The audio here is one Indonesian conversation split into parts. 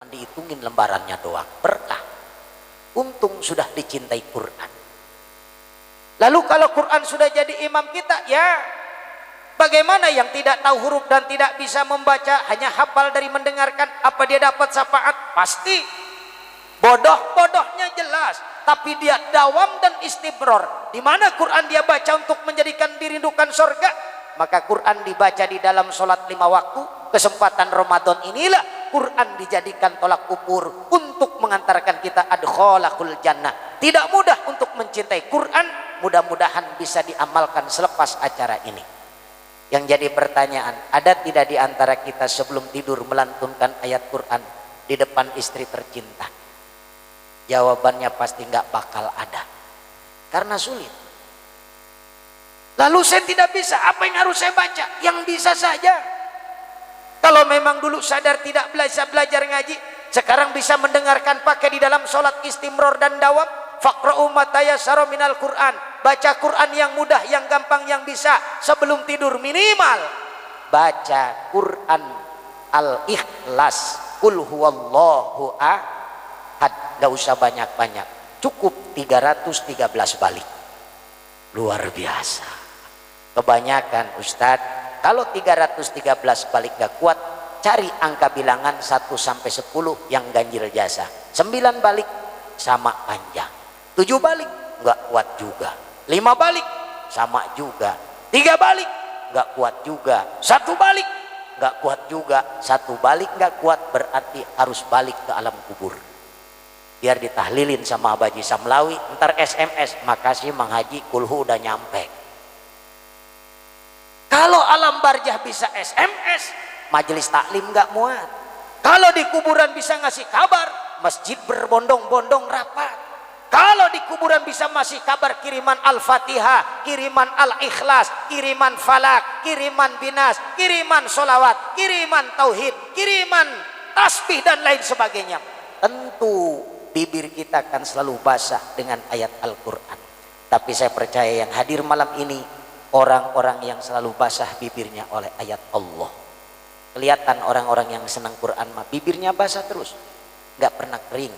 dihitungin lembarannya doang, berkah. Untung sudah dicintai Quran. Lalu kalau Quran sudah jadi imam kita, ya bagaimana yang tidak tahu huruf dan tidak bisa membaca, hanya hafal dari mendengarkan, apa dia dapat syafaat? Pasti. Bodoh-bodohnya jelas, tapi dia dawam dan istimror. Di mana Quran dia baca untuk menjadikan dirindukan surga? Maka Quran dibaca di dalam sholat 5 waktu. Kesempatan Ramadan inilah Quran dijadikan tolak ukur untuk mengantarkan kita adkhalakul jannah. Tidak mudah untuk mencintai Quran, mudah-mudahan bisa diamalkan selepas acara ini. Yang jadi pertanyaan, ada tidak di antara kita sebelum tidur melantunkan ayat Quran di depan istri tercinta? Jawabannya pasti nggak bakal ada, karena sulit. Lalu saya tidak bisa, apa yang harus saya baca? Yang bisa saja. Kalau memang dulu sadar tidak bisa belajar ngaji, sekarang bisa mendengarkan pakai di dalam sholat istimror dan dawam. Faqra'u ma tayassara minal Qur'an. Baca Quran yang mudah, yang gampang, yang bisa. Sebelum tidur minimal baca Quran Al-Ikhlas, Qul huwallahu ahad. Gak usah banyak-banyak, cukup 313 balik. Luar biasa. Kebanyakan Ustadz, kalau 313 balik gak kuat, cari angka bilangan 1 sampai 10 yang ganjil jasa. 9 balik sama panjang, 7 balik gak kuat juga, 5 balik sama juga, 3 balik gak kuat juga, 1 balik gak kuat juga. 1 balik gak kuat berarti harus balik ke alam kubur, biar ditahlilin sama Haji Samlawi. Ntar SMS, makasih Mang Haji, kulhu udah nyampe. Kalau alam barzah bisa SMS, majelis taklim gak muat. Kalau di kuburan bisa ngasih kabar, masjid berbondong-bondong rapat. Kalau di kuburan bisa masih kabar kiriman Al-Fatihah, kiriman Al-Ikhlas, kiriman Falak, kiriman Binas, kiriman Solawat, kiriman Tauhid, kiriman tasbih dan lain sebagainya, tentu bibir kita akan selalu basah dengan ayat Al-Quran. Tapi saya percaya yang hadir malam ini orang-orang yang selalu basah bibirnya oleh ayat Allah. Kelihatan orang-orang yang senang Quran mah bibirnya basah terus, nggak pernah kering.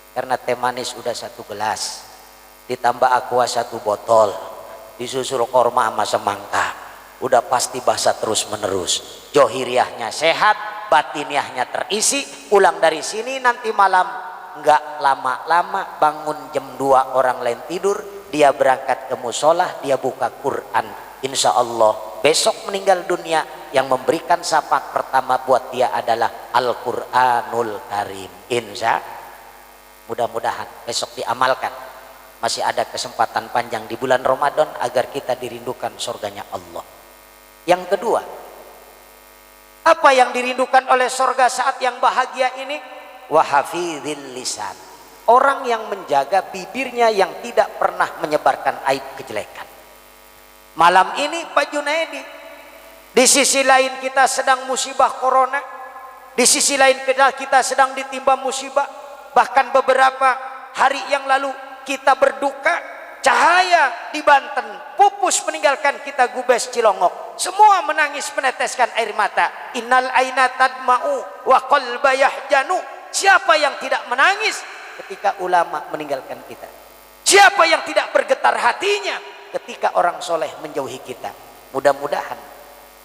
Karena teh manis udah 1 gelas, ditambah aqua 1 botol, disusul korma sama semangka, udah pasti basah terus menerus. Johiriahnya sehat, batiniahnya terisi. Pulang dari sini nanti malam nggak lama-lama bangun jam 2 orang lain tidur, dia berangkat ke musola, dia buka Quran. Insya Allah besok meninggal dunia, yang memberikan syafaat pertama buat dia adalah Al-Quranul Karim. Mudah-mudahan besok diamalkan. Masih ada kesempatan panjang di bulan Ramadan agar kita dirindukan surganya Allah. Yang kedua, apa yang dirindukan oleh surga saat yang bahagia ini? Wahafidhil lisan, orang yang menjaga bibirnya yang tidak pernah menyebarkan aib kejelekan. Malam ini Pak Junaidi, di sisi lain kita sedang musibah corona, di sisi lain kita sedang ditimpa musibah. Bahkan beberapa hari yang lalu kita berduka, Cahaya di Banten pupus meninggalkan kita Gubes Cilongok. Semua menangis meneteskan air mata. Innal aina tadma'u wa qalba yahjanu. Siapa yang tidak menangis ketika ulama meninggalkan kita? Siapa yang tidak bergetar hatinya ketika orang soleh menjauhi kita? Mudah-mudahan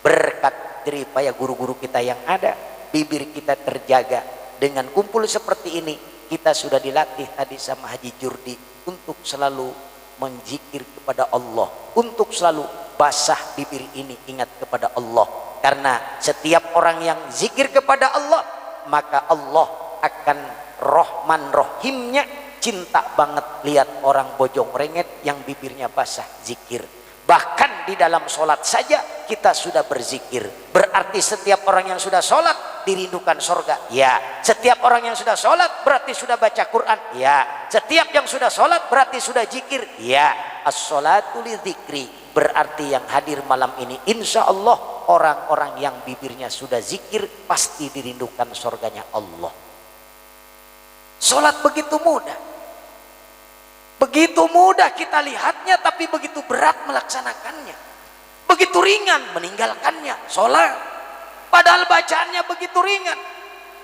berkat jeripaya guru-guru kita yang ada, bibir kita terjaga. Dengan kumpul seperti ini, kita sudah dilatih tadi sama Haji Jurdi untuk selalu menzikir kepada Allah, untuk selalu basah bibir ini ingat kepada Allah. Karena setiap orang yang zikir kepada Allah, maka Allah akan Rahman Rahimnya cinta banget lihat orang bojong renget yang bibirnya basah zikir. Bahkan di dalam sholat saja kita sudah berzikir. Berarti setiap orang yang sudah sholat dirindukan surga. Ya. Setiap orang yang sudah sholat berarti sudah baca Quran. Ya. Setiap yang sudah sholat berarti sudah zikir. Ya. As-sholatu li dzikri. Berarti yang hadir malam ini insya Allah orang-orang yang bibirnya sudah zikir pasti dirindukan surganya Allah. Sholat begitu mudah. Begitu mudah kita lihatnya, tapi begitu berat melaksanakannya. Begitu ringan meninggalkannya. Sholat padahal bacaannya begitu ringan.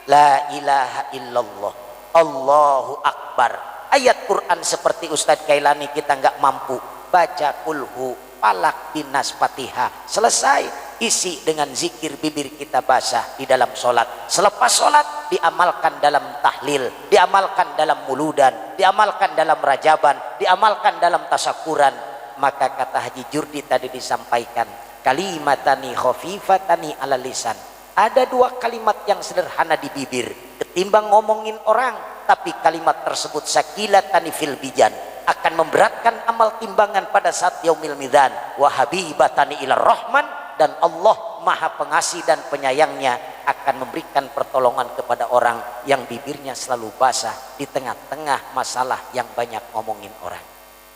La ilaha illallah, Allahu Akbar. Ayat Quran seperti Ustadz Kailani kita nggak mampu baca kulhu, palak, binas, fatihah, selesai. Isi dengan zikir bibir kita basah di dalam sholat. Selepas sholat diamalkan dalam tahlil, diamalkan dalam muludan, diamalkan dalam rajaban, diamalkan dalam tasakuran. Maka kata Haji Jurdi tadi disampaikan, kalimatani khafifatani ala lisan. Ada dua kalimat yang sederhana di bibir, ketimbang ngomongin orang, tapi kalimat tersebut sakilatani fil bijan, akan memberatkan amal timbangan pada saat yaumil mizan. Wa habibatani ila rahman, dan Allah maha pengasih dan penyayangnya akan memberikan pertolongan kepada orang yang bibirnya selalu basah di tengah-tengah masalah yang banyak ngomongin orang.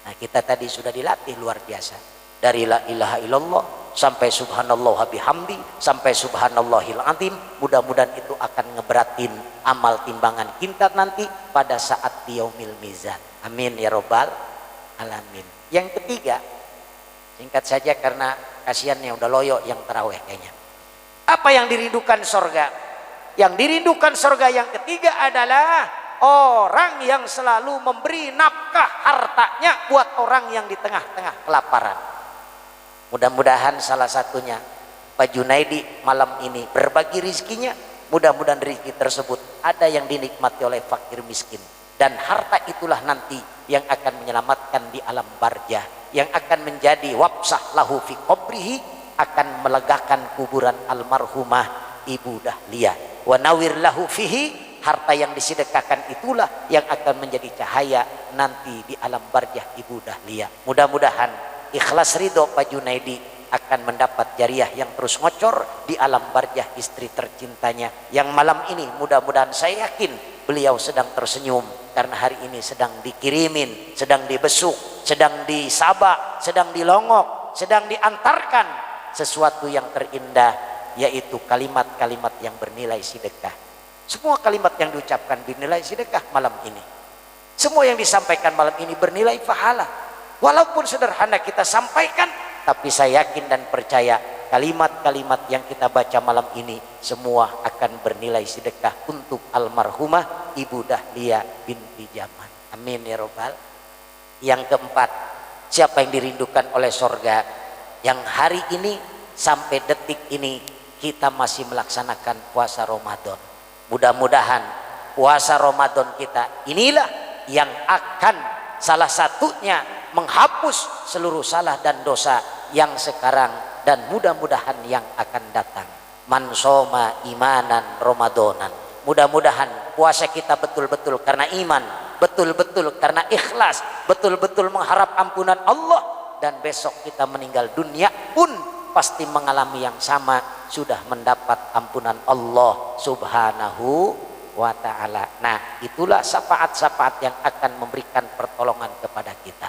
Nah, kita tadi sudah dilatih luar biasa, dari la ilaha illallah sampai subhanallah bihamdi sampai subhanallahil azim. Mudah-mudahan itu akan ngeberatin amal timbangan kita nanti pada saat di yaumil mizan. Amin ya robbal alamin. Yang ketiga, singkat saja karena kasihannya udah loyo yang taraweh kayaknya. Apa yang dirindukan sorga? Yang dirindukan sorga yang ketiga adalah orang yang selalu memberi nafkah hartanya buat orang yang di tengah-tengah kelaparan. Mudah-mudahan salah satunya Pak Junaidi malam ini berbagi rizkinya. Mudah-mudahan rizki tersebut ada yang dinikmati oleh fakir miskin, dan harta itulah nanti yang akan menyelamatkan di alam barzah, yang akan menjadi wabsah lahu fi qabrihi, akan melegakan kuburan almarhumah Ibu Dahlia. Wa nawir lahu fihi, harta yang disedekahkan itulah yang akan menjadi cahaya nanti di alam barzah Ibu Dahlia. Mudah-mudahan ikhlas ridho Pak Junaidi akan mendapat jariah yang terus ngocor di alam barzah istri tercintanya, yang malam ini mudah-mudahan saya yakin beliau sedang tersenyum karena hari ini sedang dikirimin, sedang dibesuk, sedang disabak, sedang dilongok, sedang diantarkan sesuatu yang terindah, yaitu kalimat-kalimat yang bernilai sedekah. Semua kalimat yang diucapkan bernilai sedekah malam ini. Semua yang disampaikan malam ini bernilai pahala. Walaupun sederhana kita sampaikan, tapi saya yakin dan percaya kalimat-kalimat yang kita baca malam ini semua akan bernilai sedekah untuk almarhumah Ibu Dahlia binti Jaman. Amin ya robbal. Yang keempat, siapa yang dirindukan oleh sorga, yang hari ini sampai detik ini kita masih melaksanakan puasa Ramadan. Mudah-mudahan puasa Ramadan kita inilah yang akan salah satunya menghapus seluruh salah dan dosa yang sekarang dan mudah-mudahan yang akan datang. Man soma imanan Ramadonan. Mudah-mudahan puasa kita betul-betul karena iman, betul-betul karena ikhlas, betul-betul mengharap ampunan Allah, dan besok kita meninggal dunia pun pasti mengalami yang sama, sudah mendapat ampunan Allah Subhanahu wa ta'ala. Nah, itulah syafaat-syafaat yang akan memberikan pertolongan kepada kita.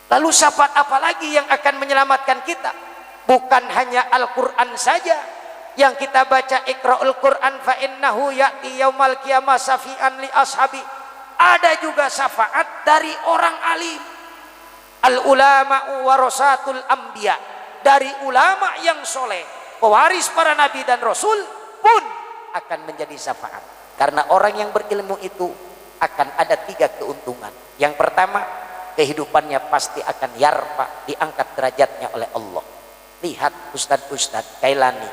Lalu syafaat apa lagi yang akan menyelamatkan kita? Bukan hanya Al-Quran saja yang kita baca, Iqra'ul Quran fa innahu ya'ti yaumal qiyamah syafi'an li ashabi. Ada juga syafaat dari orang alim. Al-ulama'u warasatul anbiya, dari ulama yang soleh, pewaris para nabi dan rasul pun akan menjadi syafaat. Karena orang yang berilmu itu akan ada 3 keuntungan. Yang pertama, kehidupannya pasti akan yarfa, diangkat derajatnya oleh Allah. Lihat Ustadz Kailani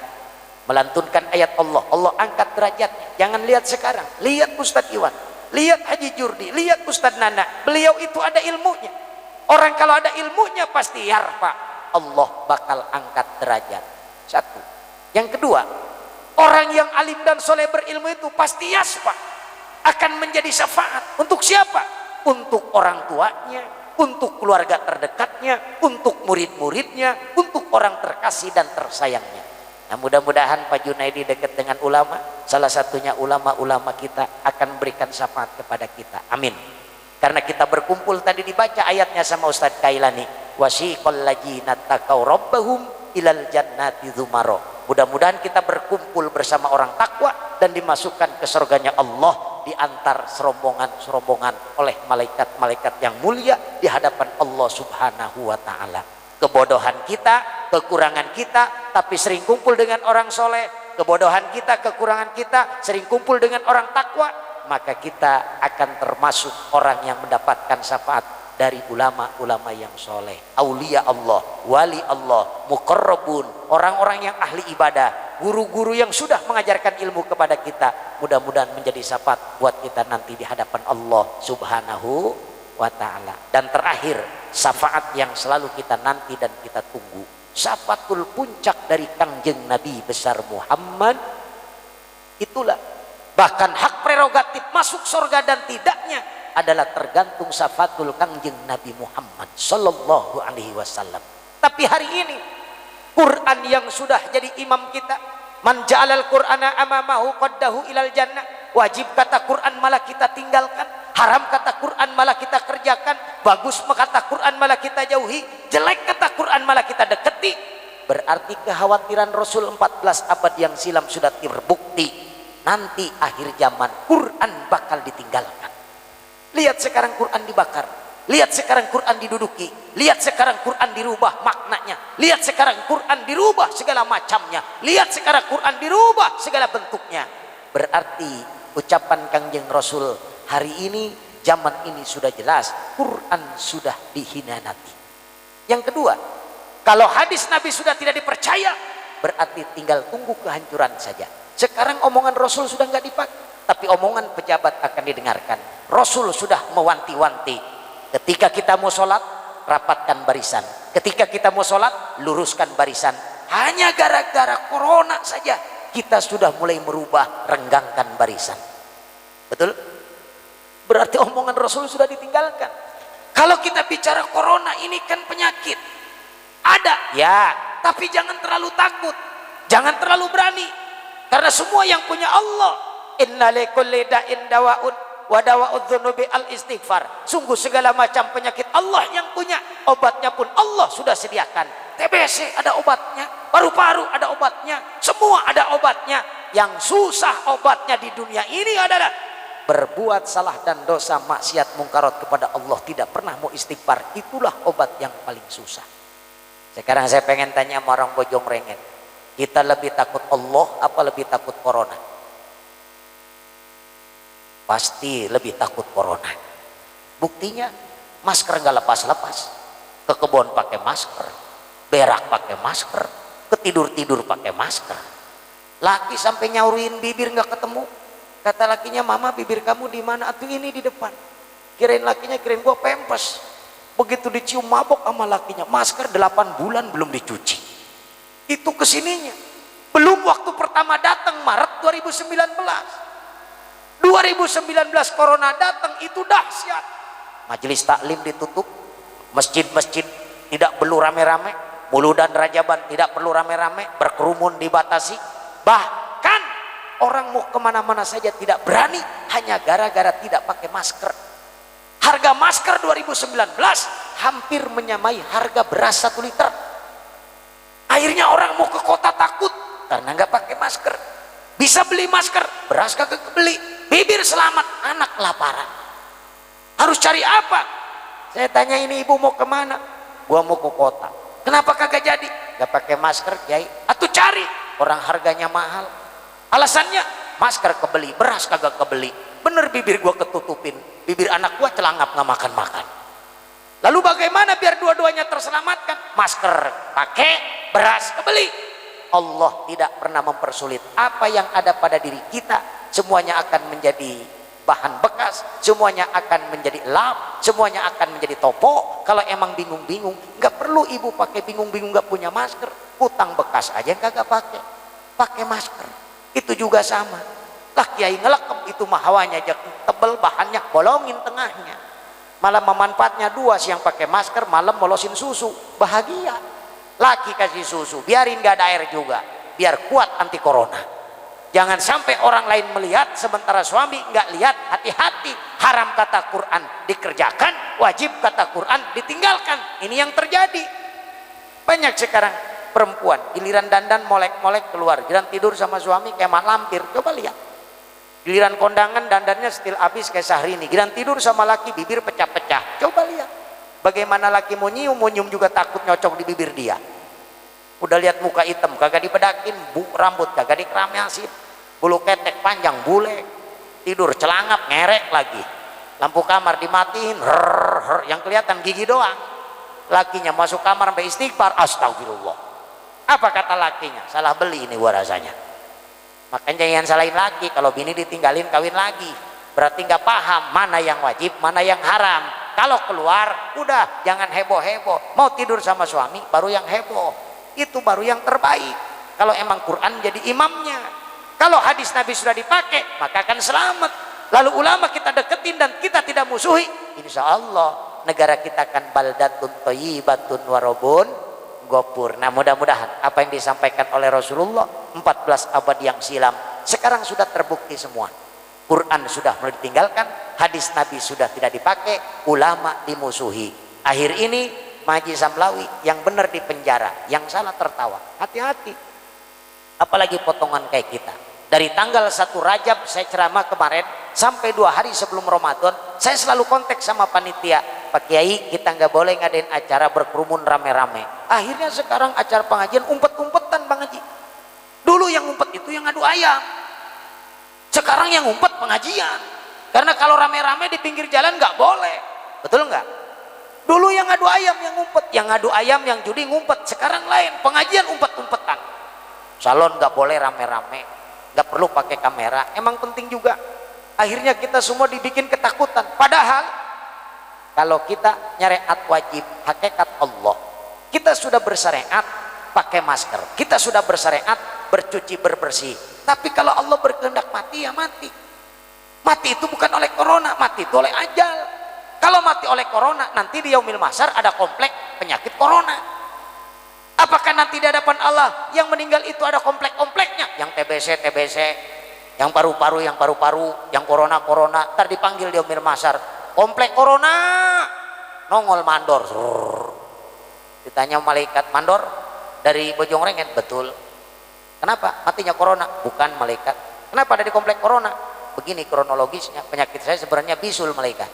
melantunkan ayat Allah, Allah angkat derajatnya. Jangan lihat sekarang, lihat Ustadz Iwan, lihat Haji Jurdi, lihat Ustadz Nana. Beliau itu ada ilmunya. Orang kalau ada ilmunya pasti yarfa, Allah bakal angkat derajat. Satu. Yang kedua, orang yang alim dan soleh berilmu itu pasti yasfa, akan menjadi syafaat. Untuk siapa? Untuk orang tuanya, untuk keluarga terdekatnya, untuk murid-muridnya, untuk orang terkasih dan tersayangnya. Nah, mudah-mudahan Pak Junaidi dekat dengan ulama, salah satunya ulama-ulama kita akan memberikan syafaat kepada kita. Amin. Karena kita berkumpul tadi dibaca ayatnya sama Ustadz Kailani, wasiqal ladzina taqaw rabbahum ilal jannati dzumara. Mudah-mudahan kita berkumpul bersama orang takwa dan dimasukkan ke surganya Allah di antar serombongan-serombongan oleh malaikat-malaikat yang mulia di hadapan Allah Subhanahu wa ta'ala. Kebodohan kita, kekurangan kita, tapi sering kumpul dengan orang soleh, kebodohan kita, kekurangan kita, sering kumpul dengan orang takwa, maka kita akan termasuk orang yang mendapatkan syafaat dari ulama-ulama yang soleh, aulia Allah, wali Allah, muqarrabun, orang-orang yang ahli ibadah, guru-guru yang sudah mengajarkan ilmu kepada kita. Mudah-mudahan menjadi syafaat buat kita nanti di hadapan Allah Subhanahu wa ta'ala. Dan terakhir, syafaat yang selalu kita nanti dan kita tunggu, syafaatul puncak dari Kangjeng Nabi besar Muhammad. Itulah bahkan hak prerogatif masuk surga dan tidaknya adalah tergantung syafaatul Kangjeng Nabi Muhammad sallallahu alaihi wasallam. Tapi hari ini Quran yang sudah jadi imam kita, man ja'alal qur'ana amamahu qaddahu ilal jannah, wajib kata Quran malah kita tinggalkan, haram kata Quran malah kita kerjakan, bagus kata Quran malah kita jauhi, jelek kata Quran malah kita deketi. Berarti kekhawatiran Rasul 14 abad yang silam sudah terbukti, nanti akhir zaman Quran bakal ditinggalkan. Lihat sekarang Quran dibakar, lihat sekarang Quran diduduki, lihat sekarang Quran dirubah maknanya, lihat sekarang Quran dirubah segala macamnya, lihat sekarang Quran dirubah segala bentuknya. Berarti ucapan Kangjeng Rasul hari ini, zaman ini sudah jelas Quran sudah dikhianati. Yang kedua, kalau hadis Nabi sudah tidak dipercaya, berarti tinggal tunggu kehancuran saja. Sekarang omongan Rasul sudah nggak dipakai, tapi omongan pejabat akan didengarkan. Rasul sudah mewanti-wanti, ketika kita mau sholat rapatkan barisan, ketika kita mau sholat luruskan barisan. Hanya gara-gara corona saja kita sudah mulai merubah, renggangkan barisan. Betul? Berarti omongan Rasul sudah ditinggalkan. Kalau kita bicara corona ini kan penyakit ada ya, tapi jangan terlalu takut, jangan terlalu berani, karena semua yang punya Allah. Inna likulli da'in dawa'un wa dawa'udz dzunubi al istighfar. Sungguh segala macam penyakit Allah yang punya, obatnya pun Allah sudah sediakan. TBC ada obatnya, paru-paru ada obatnya, semua ada obatnya. Yang susah obatnya di dunia ini adalah berbuat salah dan dosa, maksiat, mungkarat kepada Allah, tidak pernah mau istighfar. Itulah obat yang paling susah. Sekarang saya pengen tanya sama orang Bojongrenget, kita lebih takut Allah apa lebih takut corona? Pasti lebih takut corona. Buktinya masker nggak lepas-lepas, ke kebun pakai masker, berak pakai masker, ketidur-tidur pakai masker. Laki sampai nyaurin bibir nggak ketemu, kata lakinya, mama bibir kamu di mana? Atuh ini di depan. Kirain lakinya, kirain gua pempes. Begitu dicium mabok sama lakinya, masker 8 bulan belum dicuci. Itu kesininya belum waktu pertama datang Maret 2019 corona datang, itu dahsyat. Majelis taklim ditutup, masjid-masjid tidak perlu rame-rame, Muludan Rajaban tidak perlu rame-rame, berkerumun dibatasi. Bahkan orang mau kemana-mana saja tidak berani, hanya gara-gara tidak pakai masker. Harga masker 2019 hampir menyamai harga beras 1 liter. Akhirnya orang mau ke kota takut karena nggak pakai masker. Bisa beli masker, beras kagak kebeli. Bibir selamat, anak kelaparan. Harus cari apa? Saya tanya, ini ibu mau kemana? Gua mau ke kota. Kenapa kagak jadi? Gak pakai masker, Kiai. Atuh cari, orang harganya mahal. Alasannya masker kebeli, beras kagak kebeli. Bener bibir gua ketutupin, bibir anak gua celangap nggak makan-makan. Lalu bagaimana biar dua-duanya terselamatkan? Masker pakai, beras kebeli. Allah tidak pernah mempersulit. Apa yang ada pada diri kita semuanya akan menjadi bahan bekas, semuanya akan menjadi lap, semuanya akan menjadi topo. Kalau emang bingung-bingung, nggak perlu ibu pakai bingung-bingung nggak punya masker, utang bekas aja kagak pakai masker. Itu juga sama. Lah kiai ngelekem itu mah hawanya aja tebel, bahannya bolongin tengahnya. Malah memanfaatnya dua, siang pakai masker, malam molosin susu, bahagia. Laki kasih susu, biarin nggak ada air juga, biar kuat anti corona. Jangan sampai orang lain melihat sementara suami nggak lihat. Hati-hati, haram kata Quran dikerjakan, wajib kata Quran ditinggalkan. Ini yang terjadi. Banyak sekarang perempuan giliran dandan molek-molek keluar, giliran tidur sama suami kayak mak lampir. Coba lihat, giliran kondangan dandannya setil abis kayak Syahrini, giliran tidur sama laki bibir pecah-pecah. Coba lihat bagaimana laki mau nyium juga takut nyocok di bibir dia. Udah lihat muka hitam kagak dibedakin, rambut kagak dikeramesin, bulu ketek panjang bule, tidur celangap ngerek lagi, lampu kamar dimatiin, yang kelihatan gigi doang. Lakinya masuk kamar sampai istighfar, astagfirullah. Apa kata lakinya? Salah beli ini gua rasanya. Makanya jangan salahin laki, kalau bini ditinggalin kawin lagi, berarti nggak paham mana yang wajib mana yang haram. Kalau keluar udah jangan heboh-heboh, mau tidur sama suami baru yang heboh, itu baru yang terbaik. Kalau emang Quran jadi imamnya, kalau hadis Nabi sudah dipakai maka akan selamat. Lalu ulama kita deketin dan kita tidak musuhi, insya Allah negara kita akan baldatun thayyibatun warobun gopur. Nah mudah-mudahan apa yang disampaikan oleh Rasulullah 14 abad yang silam sekarang sudah terbukti semua. Quran sudah mulai ditinggalkan, hadis Nabi sudah tidak dipakai, ulama dimusuhi. Akhir ini Maji Samlawi yang benar di penjara, yang salah tertawa. Hati-hati, apalagi potongan kayak kita. Dari tanggal 1 Rajab saya ceramah kemarin sampai 2 hari sebelum Ramadan saya selalu kontak sama panitia, Pak Kiai kita nggak boleh ngadain acara berkerumun rame-rame. Akhirnya sekarang acara pengajian umpet-umpetan Bang Haji. Dulu yang umpet itu yang ngadu ayam, sekarang yang umpet pengajian. Karena kalau rame-rame di pinggir jalan nggak boleh, betul nggak? Dulu yang ngadu ayam yang ngumpet, yang ngadu ayam yang judi ngumpet. Sekarang lain, pengajian umpet-umpetan. Salon nggak boleh rame-rame, nggak perlu pakai kamera, emang penting juga. Akhirnya kita semua dibikin ketakutan. Padahal kalau kita nyariat wajib hakikat Allah, kita sudah bersyariat pakai masker, kita sudah bersyariat bercuci berbersih. Tapi kalau Allah berkehendak mati ya mati. Mati itu bukan oleh corona, mati itu oleh ajal. Kalau mati oleh corona, nanti di yaumil mahsyar ada komplek penyakit corona. Apakah nanti di hadapan Allah yang meninggal itu ada komplek-kompleknya? Yang TBC, yang paru-paru, yang corona, ntar dipanggil di yaumil mahsyar, komplek corona, nongol mandor. Ditanya malaikat, mandor dari Bojongrengen? Betul. Kenapa? Matinya corona? Bukan malaikat. Kenapa ada di komplek corona? Begini kronologisnya, penyakit saya sebenarnya bisul malaikat.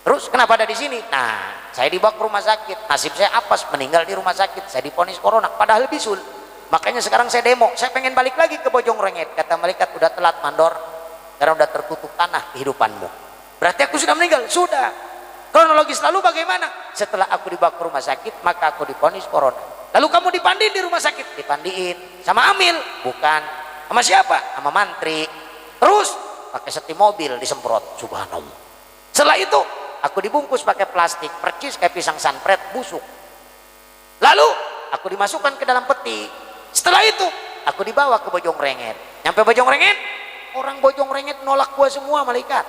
Terus kenapa ada di sini? Nah, saya dibawa ke rumah sakit. Nasib saya apes, meninggal di rumah sakit. Saya diponis corona, padahal bisul. Makanya sekarang saya demo. Saya pengen balik lagi ke Bojongrengen. Kata malaikat, udah telat mandor, karena udah tertutup tanah kehidupanmu. Berarti aku sudah meninggal? Sudah. Kronologis lalu bagaimana? Setelah aku dibawa ke rumah sakit, maka aku diponis corona. Lalu kamu dipandiin di rumah sakit? Dipandiin. Sama Amil? Bukan. Sama siapa? Sama mantri. Terus pakai seti mobil disemprot. Subhanallah. Setelah itu aku dibungkus pakai plastik, percis kayak pisang sanpret, busuk. Lalu aku dimasukkan ke dalam peti. Setelah itu aku dibawa ke Bojongrengen. Nyampe Bojongrengen, orang Bojongrengen nolak gua semua malaikat.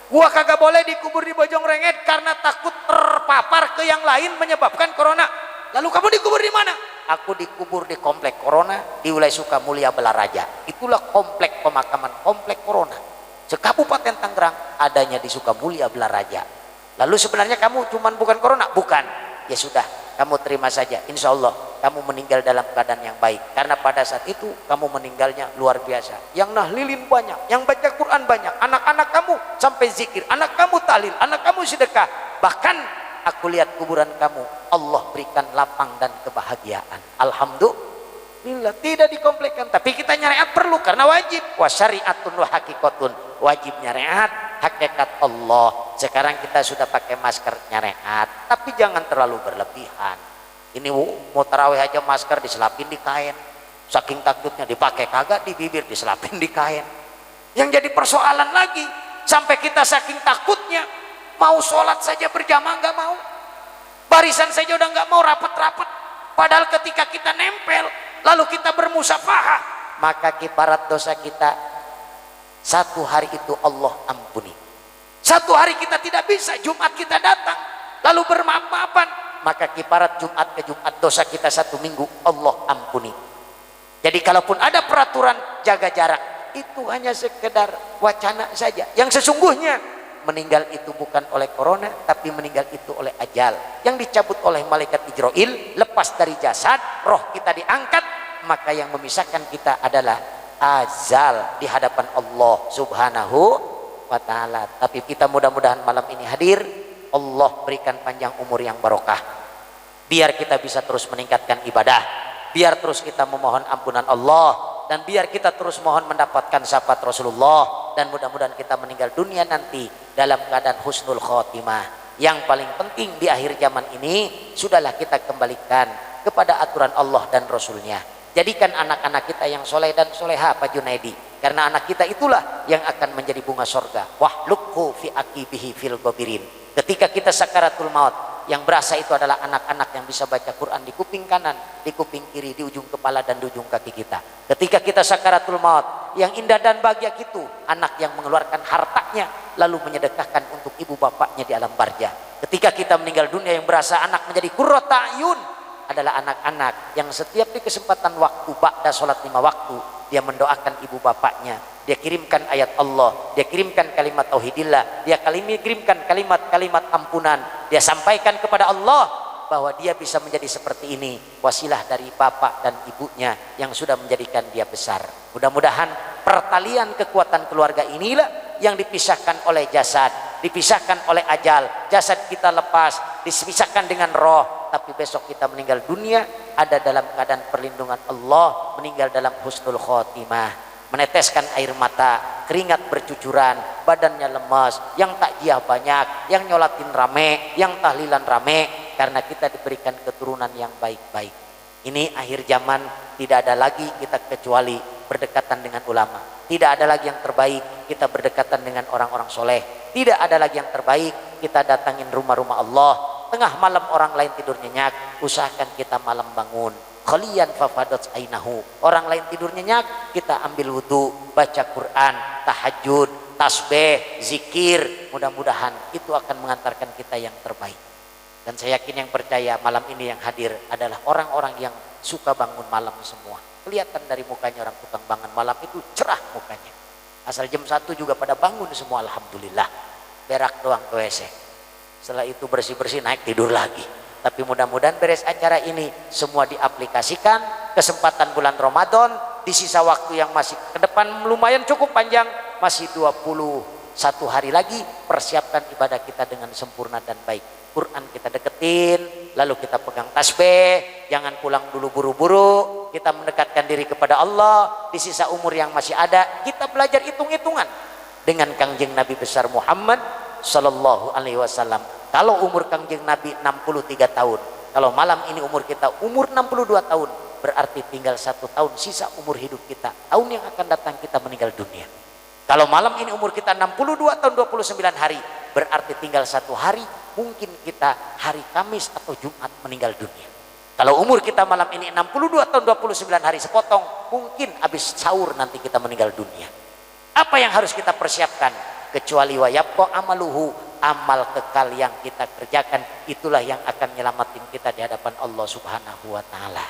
Gua kagak boleh dikubur di Bojongrengen karena takut terpapar ke yang lain menyebabkan corona. Lalu kamu dikubur di mana? Aku dikubur di komplek corona di wilayah Sukamulya Balaraja. Itulah komplek pemakaman komplek corona. Sekabupaten Tangerang adanya di Sukamulya Balaraja. Lalu sebenarnya kamu cuman bukan corona? Bukan. Ya sudah, kamu terima saja. Insya Allah kamu meninggal dalam keadaan yang baik. Karena pada saat itu kamu meninggalnya luar biasa. Yang nahlilin banyak, yang baca Quran banyak. Anak-anak kamu sampai zikir, anak kamu tahlil, anak kamu sedekah. Bahkan aku lihat kuburan kamu, Allah berikan lapang dan kebahagiaan. Alhamdulillah, tidak dikomplekkan. Tapi kita nyariat perlu karena wajib. Wa syari'atun wa hakikatun. Wajib nyariat hakikat Allah. Sekarang kita sudah pakai masker nyariat, tapi jangan terlalu berlebihan. Ini mau tarawih aja masker diselapin di kain, saking takutnya dipakai kagak di bibir diselapin di kain. Yang jadi persoalan lagi, sampai kita saking takutnya mau sholat saja berjamaah nggak mau, barisan saja udah nggak mau rapat-rapat. Padahal ketika kita nempel lalu kita bermusafahah, maka kiparat dosa kita satu hari itu Allah ampuni. Satu hari kita tidak bisa, Jumat kita datang lalu bermaaf-maafan, maka kiparat Jumat ke Jumat dosa kita 1 minggu Allah ampuni. Jadi kalaupun ada peraturan jaga jarak, itu hanya sekedar wacana saja. Yang sesungguhnya meninggal itu bukan oleh corona, tapi meninggal itu oleh ajal yang dicabut oleh malaikat Ijroil, lepas dari jasad, roh kita diangkat, maka yang memisahkan kita adalah azal di hadapan Allah subhanahu wa ta'ala. Tapi kita mudah-mudahan malam ini hadir, Allah berikan panjang umur yang barokah, biar kita bisa terus meningkatkan ibadah, biar terus kita memohon ampunan Allah, dan biar kita terus mohon mendapatkan syafaat Rasulullah, dan mudah-mudahan kita meninggal dunia nanti dalam keadaan husnul khotimah. Yang paling penting di akhir zaman ini, sudahlah kita kembalikan kepada aturan Allah dan Rasulnya. Jadikan anak-anak kita yang soleh dan soleha, Pak Junaidi, karena anak kita itulah yang akan menjadi bunga sorga. Wahlukhu fi akibihi fil gobirin. Ketika kita sakaratul maut, yang berasa itu adalah anak-anak yang bisa baca Quran di kuping kanan, di kuping kiri, di ujung kepala dan di ujung kaki kita. Ketika kita sakaratul maut, yang indah dan bahagia itu anak yang mengeluarkan hartanya lalu menyedekahkan untuk ibu bapaknya di alam barzah. Ketika kita meninggal dunia, yang berasa anak menjadi qurrata ayun adalah anak-anak yang setiap di kesempatan waktu ba'da sholat 5 waktu dia mendoakan ibu bapaknya, dia kirimkan ayat Allah, dia kirimkan kalimat tauhidillah, dia kirimkan kalimat-kalimat ampunan, dia sampaikan kepada Allah bahwa dia bisa menjadi seperti ini wasilah dari bapak dan ibunya yang sudah menjadikan dia besar. Mudah-mudahan pertalian kekuatan keluarga inilah yang dipisahkan oleh jasad, dipisahkan oleh ajal. Jasad kita lepas, dipisahkan dengan roh, tapi besok kita meninggal dunia ada dalam keadaan perlindungan Allah, meninggal dalam husnul khotimah, meneteskan air mata, keringat bercucuran, badannya lemas, yang takjiah banyak, yang nyolatin rame, yang tahlilan rame, karena kita diberikan keturunan yang baik-baik. Ini akhir zaman, tidak ada lagi kita kecuali berdekatan dengan ulama. Tidak ada lagi yang terbaik kita berdekatan dengan orang-orang soleh. Tidak ada lagi yang terbaik kita datangin rumah-rumah Allah. Tengah malam orang lain tidur nyenyak, usahakan kita malam bangun. Khalian fafadat ainahu. Orang lain tidur nyenyak, kita ambil wudu, baca Quran, tahajud, tasbih, zikir. Mudah-mudahan itu akan mengantarkan kita yang terbaik. Dan saya yakin yang percaya malam ini yang hadir adalah orang-orang yang suka bangun malam semua. Kelihatan dari mukanya orang tukang bangun malam itu cerah mukanya. Asal jam 1 juga pada bangun semua, alhamdulillah. Berak doang ke WC. Setelah itu bersih-bersih naik tidur lagi. Tapi mudah-mudahan beres acara ini semua diaplikasikan. Kesempatan bulan Ramadan di sisa waktu yang masih ke depan lumayan cukup panjang, masih 21 hari lagi, persiapkan ibadah kita dengan sempurna dan baik. Quran kita deketin, lalu kita pegang tasbih, jangan pulang dulu buru-buru, kita mendekatkan diri kepada Allah. Di sisa umur yang masih ada, kita belajar hitung-hitungan dengan Kangjeng Nabi besar Muhammad Sallallahu Alaihi Wasallam. Kalau umur Kangjeng Nabi 63 tahun, kalau malam ini umur kita umur 62 tahun, berarti tinggal 1 tahun sisa umur hidup kita. Tahun yang akan datang kita meninggal dunia. Kalau malam ini umur kita 62 tahun 29 hari, berarti tinggal 1 hari, mungkin kita hari Kamis atau Jumat meninggal dunia. Kalau umur kita malam ini 62 tahun 29 hari sepotong, mungkin habis sahur nanti kita meninggal dunia. Apa yang harus kita persiapkan? Kecuali wa yabqa amaluhu, amal kekal yang kita kerjakan, itulah yang akan menyelamatin kita di hadapan Allah Subhanahu wa taala.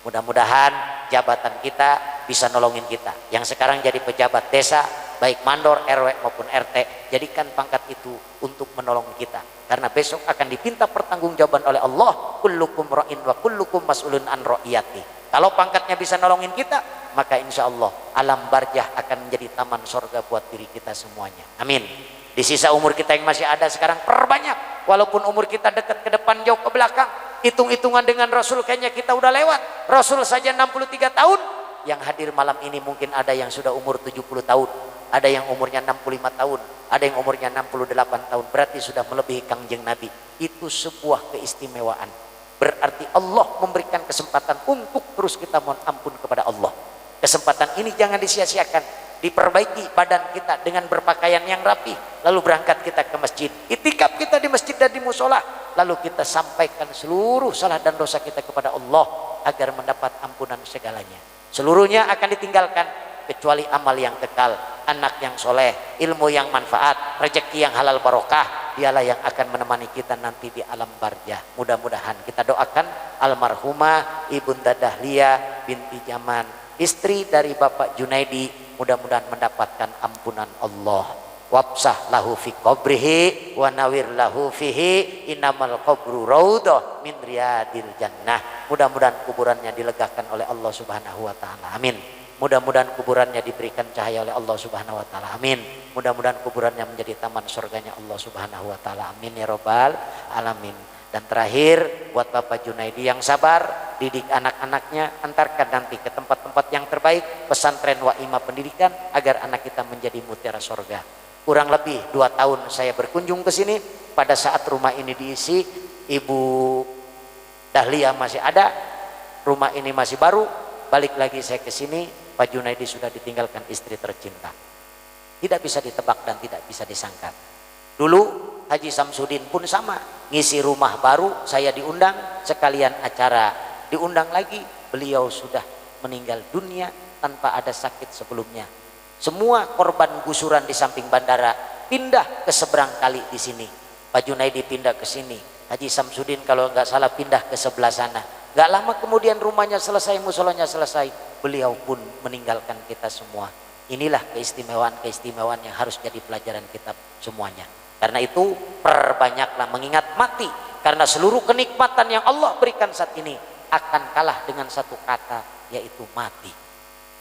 Mudah-mudahan jabatan kita bisa nolongin kita. Yang sekarang jadi pejabat desa, baik mandor, RW maupun RT, jadikan pangkat itu untuk menolong kita. Karena besok akan dipinta pertanggungjawaban oleh Allah, kullukum ra'in wa kullukum mas'ulun an ra'iyati. Kalau pangkatnya bisa nolongin kita, maka insya Allah alam barzah akan menjadi taman sorga buat diri kita semuanya. Amin. Di sisa umur kita yang masih ada sekarang, perbanyak. Walaupun umur kita dekat ke depan, jauh ke belakang, hitung-hitungan dengan Rasul kayaknya kita udah lewat. Rasul saja 63 tahun. Yang hadir malam ini mungkin ada yang sudah umur 70 tahun, ada yang umurnya 65 tahun, ada yang umurnya 68 tahun. Berarti sudah melebihi Kangjeng Nabi. Itu sebuah keistimewaan. Berarti Allah memberikan kesempatan untuk terus kita mohon ampun kepada Allah. Kesempatan ini jangan disia-siakan. Diperbaiki badan kita dengan berpakaian yang rapi, lalu berangkat kita ke masjid, itikaf kita di masjid dan di musola, lalu kita sampaikan seluruh salah dan dosa kita kepada Allah agar mendapat ampunan segalanya. Seluruhnya akan ditinggalkan kecuali amal yang kekal, anak yang soleh, ilmu yang manfaat, rezeki yang halal barokah. Dialah yang akan menemani kita nanti di alam barzah. Mudah-mudahan kita doakan almarhumah Ibunda Dahlia binti Jaman, istri dari Bapak Junaidi, mudah-mudahan mendapatkan ampunan Allah. Wabsah lahu fi qabrihi wa nawir lahu fihi, innamal qabru raudhah min riyadil jannah. Mudah-mudahan kuburannya dilegakan oleh Allah Subhanahu wa taala. Amin. Mudah-mudahan kuburannya diberikan cahaya oleh Allah Subhanahu wa taala. Amin. Mudah-mudahan kuburannya menjadi taman surganya Allah Subhanahu wa taala. Amin ya rabbal alamin. Dan terakhir buat Bapak Junaidi yang sabar, didik anak-anaknya, antarkan nanti ke tempat-tempat yang terbaik, pesantren wa imam pendidikan, agar anak kita menjadi mutiara sorga. Kurang lebih 2 tahun saya berkunjung ke sini. Pada saat rumah ini diisi, Ibu Dahlia masih ada, rumah ini masih baru. Balik lagi saya ke sini, Pak Junaidi sudah ditinggalkan istri tercinta. Tidak bisa ditebak dan tidak bisa disangka. Dulu Haji Samsudin pun sama, ngisi rumah baru, saya diundang sekalian acara, diundang lagi, beliau sudah meninggal dunia tanpa ada sakit sebelumnya. Semua korban gusuran di samping bandara pindah ke seberang kali di sini. Pak Junaidi pindah ke sini, Haji Samsudin kalau nggak salah pindah ke sebelah sana. Nggak lama kemudian rumahnya selesai, musolanya selesai, beliau pun meninggalkan kita semua. Inilah keistimewaan yang harus jadi pelajaran kita semuanya. Karena itu perbanyaklah mengingat mati, karena seluruh kenikmatan yang Allah berikan saat ini akan kalah dengan satu kata, yaitu mati.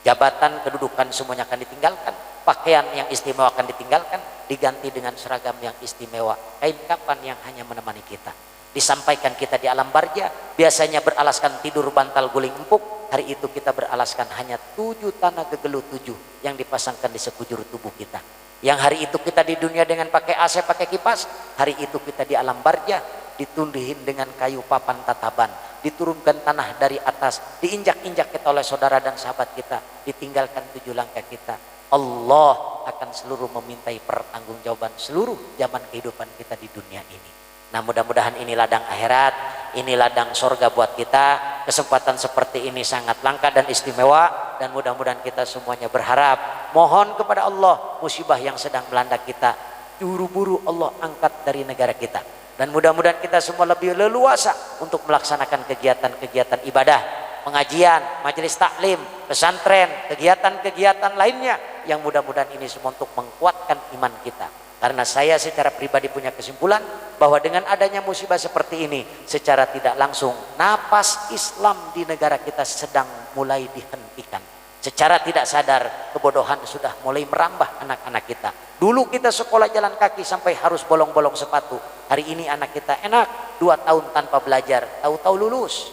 Jabatan, kedudukan semuanya akan ditinggalkan, pakaian yang istimewa akan ditinggalkan, diganti dengan seragam yang istimewa, kain kapan yang hanya menemani kita. Disampaikan kita di alam barja, biasanya beralaskan tidur bantal guling empuk, hari itu kita beralaskan hanya 7 tanah gegelut 7 yang dipasangkan di sekujur tubuh kita. Yang hari itu kita di dunia dengan pakai AC, pakai kipas, hari itu kita di alam barja ditundihin dengan kayu papan tataban, diturunkan tanah dari atas, diinjak-injak kita oleh saudara dan sahabat kita, ditinggalkan 7 langkah kita. Allah akan seluruh memintai pertanggungjawaban seluruh zaman kehidupan kita di dunia ini. Nah, mudah-mudahan ini ladang akhirat, ini ladang sorga buat kita. Kesempatan seperti ini sangat langka dan istimewa, dan mudah-mudahan kita semuanya berharap, mohon kepada Allah, musibah yang sedang melanda kita buru-buru Allah angkat dari negara kita, dan mudah-mudahan kita semua lebih leluasa untuk melaksanakan kegiatan-kegiatan ibadah, pengajian, majelis taklim, pesantren, kegiatan-kegiatan lainnya yang mudah-mudahan ini semua untuk menguatkan iman kita. Karena saya secara pribadi punya kesimpulan bahwa dengan adanya musibah seperti ini, secara tidak langsung napas Islam di negara kita sedang mulai dihentikan. Secara tidak sadar kebodohan sudah mulai merambah anak-anak kita. Dulu kita sekolah jalan kaki sampai harus bolong-bolong sepatu. Hari ini anak kita enak, 2 tahun tanpa belajar, tahu-tahu lulus.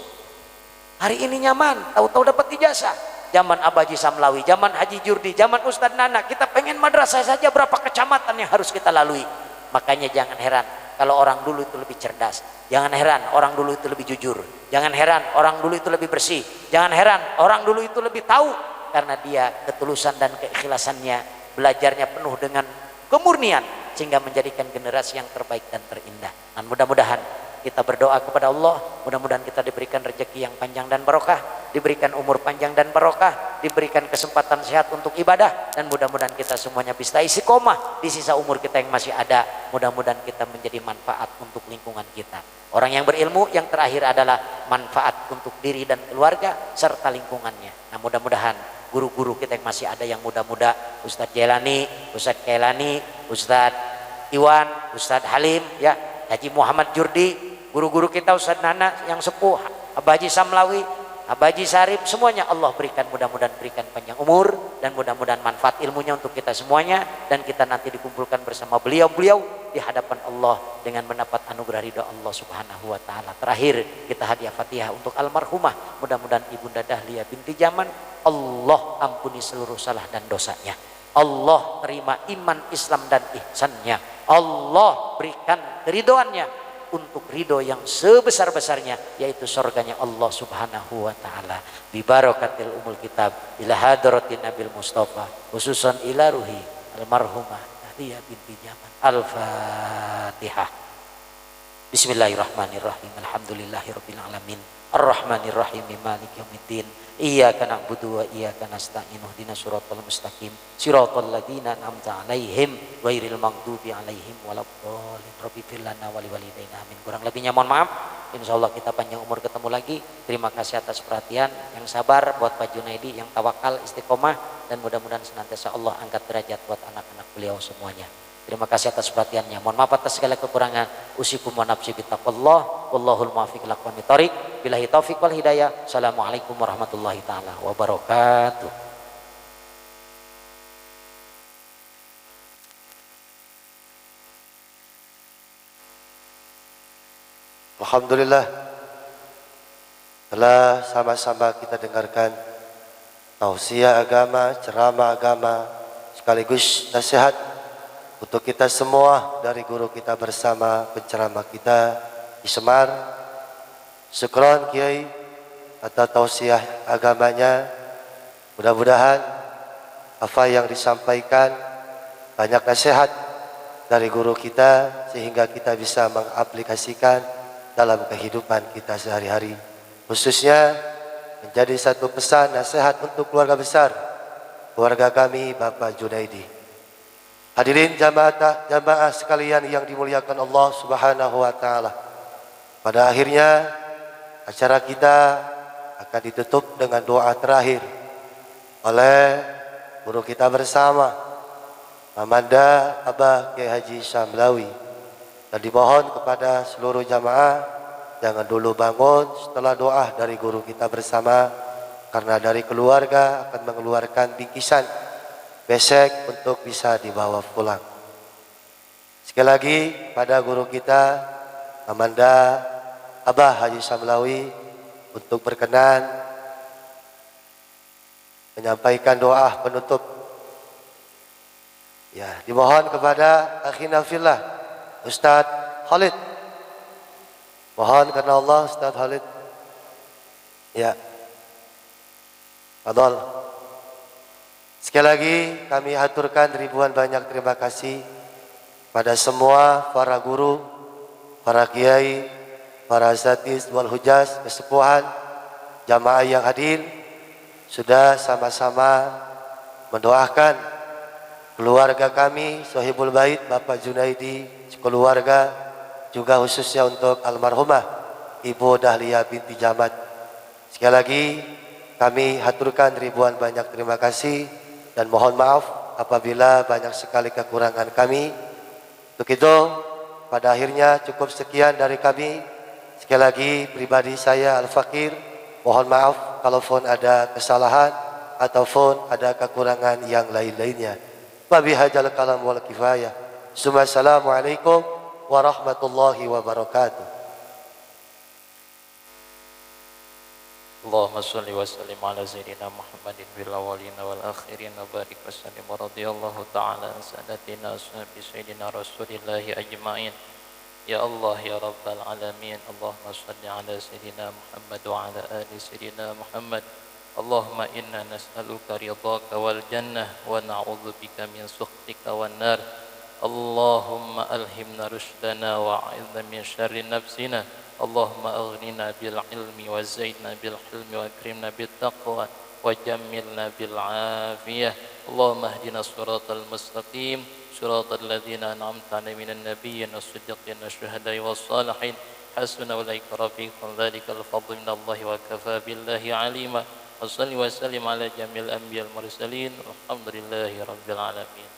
Hari ini nyaman, tahu-tahu dapat ijazah. Zaman Abah Haji Samlawi, zaman Haji Jurdi, zaman Ustadz Nana, kita pengen madrasah saja berapa kecamatan yang harus kita lalui. Makanya jangan heran kalau orang dulu itu lebih cerdas. Jangan heran orang dulu itu lebih jujur. Jangan heran orang dulu itu lebih bersih. Jangan heran orang dulu itu lebih tahu, karena dia ketulusan dan keikhlasannya, belajarnya penuh dengan kemurnian, sehingga menjadikan generasi yang terbaik dan terindah. Dan mudah-mudahan kita berdoa kepada Allah, mudah-mudahan kita diberikan rezeki yang panjang dan barokah, diberikan umur panjang dan barokah, diberikan kesempatan sehat untuk ibadah, dan mudah-mudahan kita semuanya bisa istiqomah di sisa umur kita yang masih ada. Mudah-mudahan kita menjadi manfaat untuk lingkungan kita. Orang yang berilmu yang terakhir adalah manfaat untuk diri dan keluarga serta lingkungannya. Nah, mudah-mudahan guru-guru kita yang masih ada yang muda-muda, Ustadz Jelani, Ustadz Kailani, Ustadz Iwan, Ustadz Halim, ya, Haji Muhammad Jurdi, guru-guru kita Ustadz Nana yang sepuh, Abah Haji Samlawi, Abah Haji Sarip, semuanya Allah berikan, mudah-mudahan berikan panjang umur, dan mudah-mudahan manfaat ilmunya untuk kita semuanya, dan kita nanti dikumpulkan bersama beliau-beliau di hadapan Allah dengan mendapat anugerah ridha Allah Subhanahu wa taala. Terakhir kita hadiah Fatihah untuk almarhumah, mudah-mudahan Ibunda Dahlia binti Jaman, Allah ampuni seluruh salah dan dosanya. Allah terima iman, Islam dan ihsannya. Allah berikan keridhoannya untuk ridho yang sebesar-besarnya, yaitu surganya Allah Subhanahu wa taala. Bi barakatil umul kitab ila hadratin Nabil Mustafa, khususan ila ruhi almarhumah Dahlia binti Jaman. Al-Fatihah. Bismillahirrahmanirrahim. Alhamdulillahirabbil alamin. Ar-Rahmanirrahim. Maliki yaumiddin. Iyyaka na'budu wa iyyaka nasta'in. Ihdinas siratal mustaqim. Siratal ladzina an'amta 'alaihim ghairil maghdubi 'alaihim waladdallin. Rabbighfir lana wa liwalidayna. Amin. Kurang lebihnya mohon maaf. Insyaallah kita panjang umur ketemu lagi. Terima kasih atas perhatian, yang sabar buat Pak Junaidi, yang tawakal, istiqomah, dan mudah-mudahan senantiasa Allah angkat derajat buat anak-anak beliau semuanya. Terima kasih atas perhatiannya. Mohon maaf atas segala kekurangan. Usikum wa nafsi bittaqwallah. Wallahul muwaffiq ila aqwamit thoriq. Billahi taufiq wal hidayah. Assalamualaikum warahmatullahi taala wabarakatuh. Alhamdulillah telah sama-sama kita dengarkan tausiah agama, ceramah agama, sekaligus nasihat untuk kita semua dari guru kita bersama penceramah kita di Semar. Syukron Kiai atas tausiah agamanya. Mudah-mudahan apa yang disampaikan banyak nasihat dari guru kita sehingga kita bisa mengaplikasikan dalam kehidupan kita sehari-hari. Khususnya menjadi satu pesan nasihat untuk keluarga besar, keluarga kami Bapak Junaidi. Hadirin jamaah sekalian yang dimuliakan Allah Subhanahu wa taala. Pada akhirnya acara kita akan ditutup dengan doa terakhir oleh guru kita bersama Mamanda Abah Kiai Haji Syamlawi, dan dimohon kepada seluruh jamaah jangan dulu bangun setelah doa dari guru kita bersama, karena dari keluarga akan mengeluarkan bingkisan besek untuk bisa dibawa pulang. Sekali lagi pada guru kita Mamanda Abah Haji Syamlawi untuk berkenan menyampaikan doa penutup. Ya, dimohon kepada akhina fillah Ustaz Khalid. Mohon karena Allah Ustaz Khalid. Ya. Fadhol. Sekali lagi kami haturkan ribuan banyak terima kasih pada semua para guru, para kiai, para asatiz wal hujaz, kesepuhan, jamaah yang hadir, sudah sama-sama mendoakan keluarga kami, Sohibul Bait Bapak Junaidi, keluarga, juga khususnya untuk almarhumah Ibu Dahlia binti Jamat. Sekali lagi kami haturkan ribuan banyak terima kasih dan mohon maaf apabila banyak sekali kekurangan kami. Untuk itu pada akhirnya cukup sekian dari kami. Sekali lagi pribadi saya Al-Fakir mohon maaf kalaupun ada kesalahan ataupun ada kekurangan yang lain-lainnya. Wabihajal kalam wal kifayah. Assalamualaikum warahmatullahi wabarakatuh. Allahumma salli wa sallim ala sayyidina Muhammadin fil awwalin wal akhirin wa barik wa sallim wa radiyallahu ta'ala an sadatina ashabi sayyidina Rasulillahi ajma'in. Ya Allah ya Rabbal Alamin, Allahumma salli ala Sayyidina Muhammad wa ala ali Sayyidina Muhammad. Allahumma inna nas'aluka ridhaka wal jannah wa na'udzubika min sukhtika wan nar. Allahumma alhimna rushdana wa a'idna min syarri nafsina. Allahumma aghnina bil ilmi wa zaidna bil hilmi wa akrimna bit taqwa wa jammilna bil afiyah. Allahumma hdina siratal mustaqim صراط الذين أنعمت عليهم من النبيين والصديقين والشهداء والصالحين حسن أولئك رفيقا ذلك الفضل من الله وكفى بالله عليما وصل وسلم على جميع الأنبياء المرسلين والحمد لله رب العالمين.